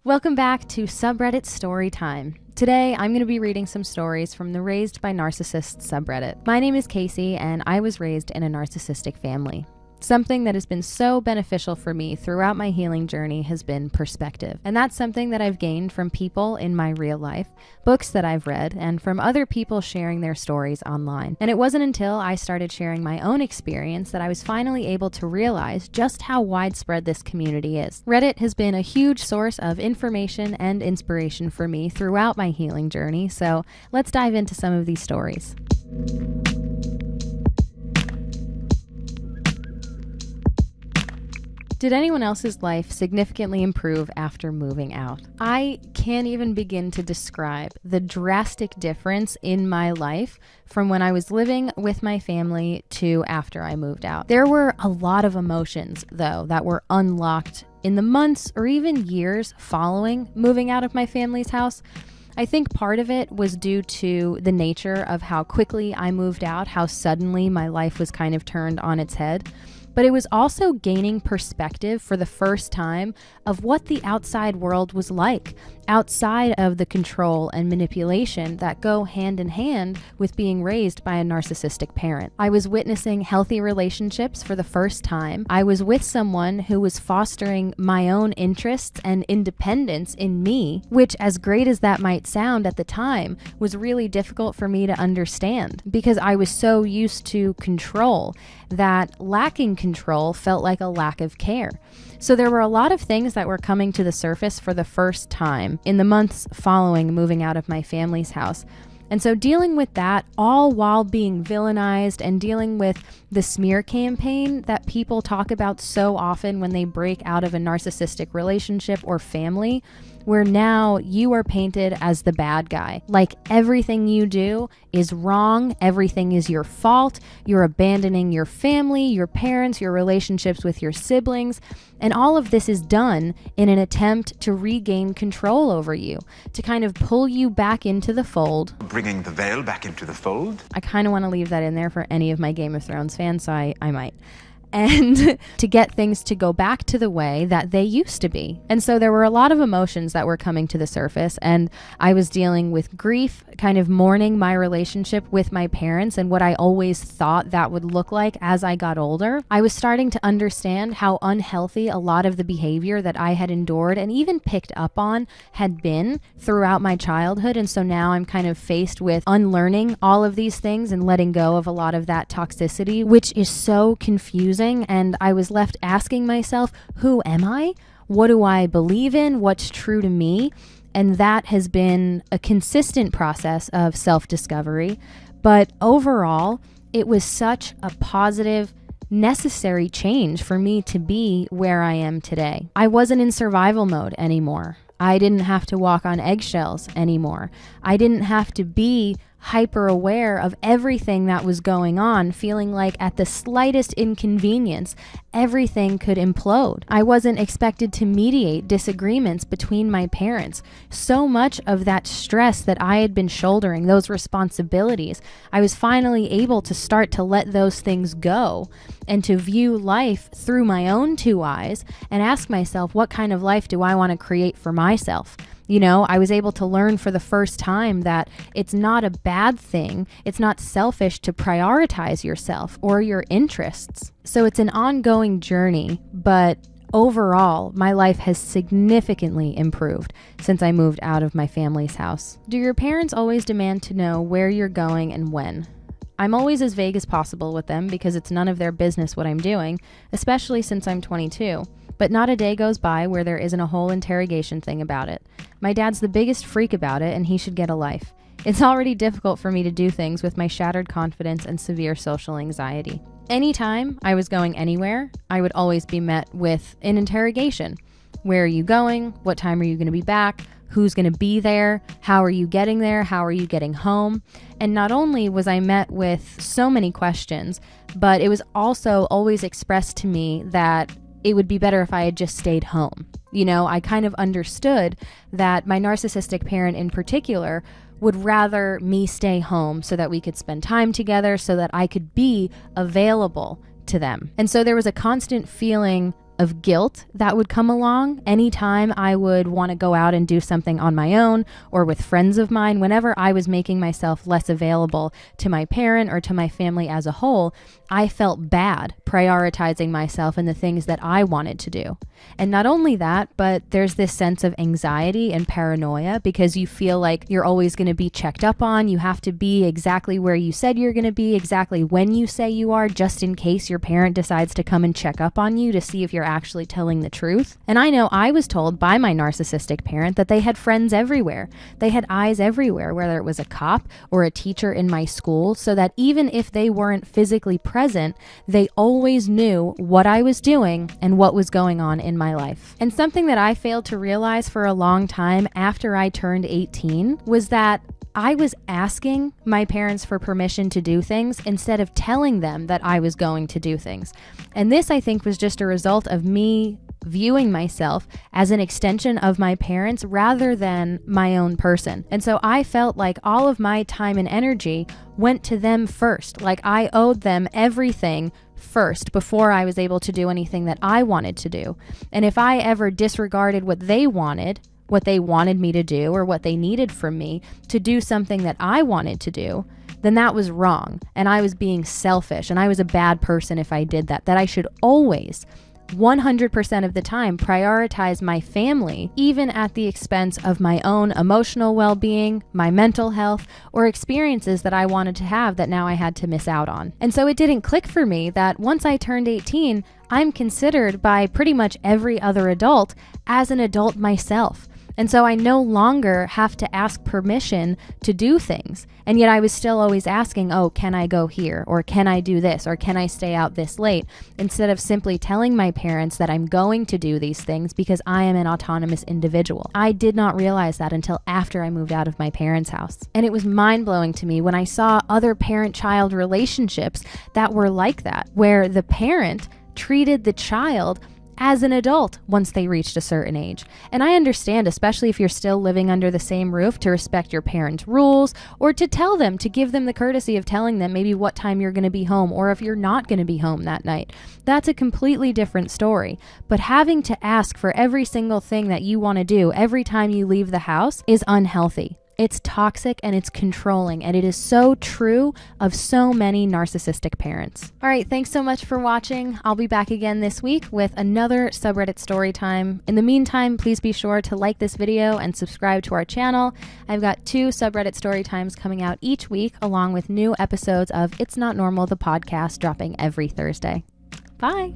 Welcome back to Subreddit Storytime. Today, I'm going to be reading some stories from the Raised by Narcissists subreddit. My name is Casey, and I was raised in a narcissistic family. Something that has been so beneficial for me throughout my healing journey has been perspective. And that's something that I've gained from people in my real life, books that I've read, and from other people sharing their stories online. And it wasn't until I started sharing my own experience that I was finally able to realize just how widespread this community is. Reddit has been a huge source of information and inspiration for me throughout my healing journey, so let's dive into some of these stories. Did anyone else's life significantly improve after moving out? I can't even begin to describe the drastic difference in my life from when I was living with my family to after I moved out. There were a lot of emotions, though, that were unlocked in the months or even years following moving out of my family's house. I think part of it was due to the nature of how quickly I moved out, how suddenly my life was kind of turned on its head. But it was also gaining perspective for the first time of what the outside world was like, outside of the control and manipulation that go hand in hand with being raised by a narcissistic parent. I was witnessing healthy relationships for the first time. I was with someone who was fostering my own interests and independence in me, which, as great as that might sound at the time, was really difficult for me to understand because I was so used to control that lacking control felt like a lack of care. So there were a lot of things that were coming to the surface for the first time in the months following moving out of my family's house. And so dealing with that all while being villainized and dealing with the smear campaign that people talk about so often when they break out of a narcissistic relationship or family, where now you are painted as the bad guy. Like everything you do is wrong, everything is your fault, you're abandoning your family, your parents, your relationships with your siblings, and all of this is done in an attempt to regain control over you, to kind of pull you back into the fold. Bringing the veil back into the fold? I kind of want to leave that in there for any of my Game of Thrones fans, so I might. And to get things to go back to the way that they used to be. And so there were a lot of emotions that were coming to the surface, and I was dealing with grief, kind of mourning my relationship with my parents and what I always thought that would look like as I got older. I was starting to understand how unhealthy a lot of the behavior that I had endured and even picked up on had been throughout my childhood. And so now I'm kind of faced with unlearning all of these things and letting go of a lot of that toxicity, which is so confusing. And I was left asking myself, who am I? What do I believe in? What's true to me? And that has been a consistent process of self-discovery. But overall, it was such a positive, necessary change for me to be where I am today. I wasn't in survival mode anymore. I didn't have to walk on eggshells anymore. I didn't have to be hyper aware of everything that was going on, feeling like at the slightest inconvenience, everything could implode. I wasn't expected to mediate disagreements between my parents. So much of that stress that I had been shouldering, those responsibilities, I was finally able to start to let those things go and to view life through my own two eyes and ask myself, what kind of life do I want to create for myself? You know, I was able to learn for the first time that it's not a bad thing. It's not selfish to prioritize yourself or your interests. So it's an ongoing journey, but overall, my life has significantly improved since I moved out of my family's house. Do your parents always demand to know where you're going and when? I'm always as vague as possible with them because it's none of their business what I'm doing, especially since I'm 22. But not a day goes by where there isn't a whole interrogation thing about it. My dad's the biggest freak about it, and he should get a life. It's already difficult for me to do things with my shattered confidence and severe social anxiety. Anytime I was going anywhere, I would always be met with an interrogation. Where are you going? What time are you going to be back? Who's going to be there? How are you getting there? How are you getting home? And not only was I met with so many questions, but it was also always expressed to me that it would be better if I had just stayed home. You know, I kind of understood that my narcissistic parent in particular would rather me stay home so that we could spend time together, so that I could be available to them. And so there was a constant feeling of guilt that would come along anytime I would want to go out and do something on my own or with friends of mine. Whenever I was making myself less available to my parent or to my family as a whole, I felt bad prioritizing myself and the things that I wanted to do. And not only that, but there's this sense of anxiety and paranoia because you feel like you're always going to be checked up on. You have to be exactly where you said you're going to be, exactly when you say you are, just in case your parent decides to come and check up on you to see if you're actually telling the truth. And I know I was told by my narcissistic parent that they had friends everywhere. They had eyes everywhere, whether it was a cop or a teacher in my school, so that even if they weren't physically present, they always knew what I was doing and what was going on in my life. And something that I failed to realize for a long time after I turned 18 was that I was asking my parents for permission to do things instead of telling them that I was going to do things. And this, I think, was just a result of me viewing myself as an extension of my parents rather than my own person. And so I felt like all of my time and energy went to them first. Like I owed them everything first before I was able to do anything that I wanted to do. And if I ever disregarded what they wanted me to do, or what they needed from me to do something that I wanted to do, then that was wrong. And I was being selfish, and I was a bad person if I did that. That I should always, 100% of the time, prioritize my family, even at the expense of my own emotional well-being, my mental health, or experiences that I wanted to have that now I had to miss out on. And so it didn't click for me that once I turned 18, I'm considered by pretty much every other adult as an adult myself. And so I no longer have to ask permission to do things. And yet I was still always asking, oh, can I go here? Or can I do this? Or can I stay out this late? Instead of simply telling my parents that I'm going to do these things because I am an autonomous individual. I did not realize that until after I moved out of my parents' house. And it was mind-blowing to me when I saw other parent-child relationships that were like that, where the parent treated the child as an adult once they reached a certain age. And I understand, especially if you're still living under the same roof, to respect your parents' rules, or to tell them, to give them the courtesy of telling them maybe what time you're going to be home, or if you're not going to be home that night. That's a completely different story. But having to ask for every single thing that you want to do every time you leave the house is unhealthy. It's toxic and it's controlling, and it is so true of so many narcissistic parents. All right, thanks so much for watching. I'll be back again this week with another Subreddit Storytime. In the meantime, please be sure to like this video and subscribe to our channel. I've got 2 Subreddit Storytimes coming out each week, along with new episodes of It's Not Normal, the podcast, dropping every Thursday. Bye!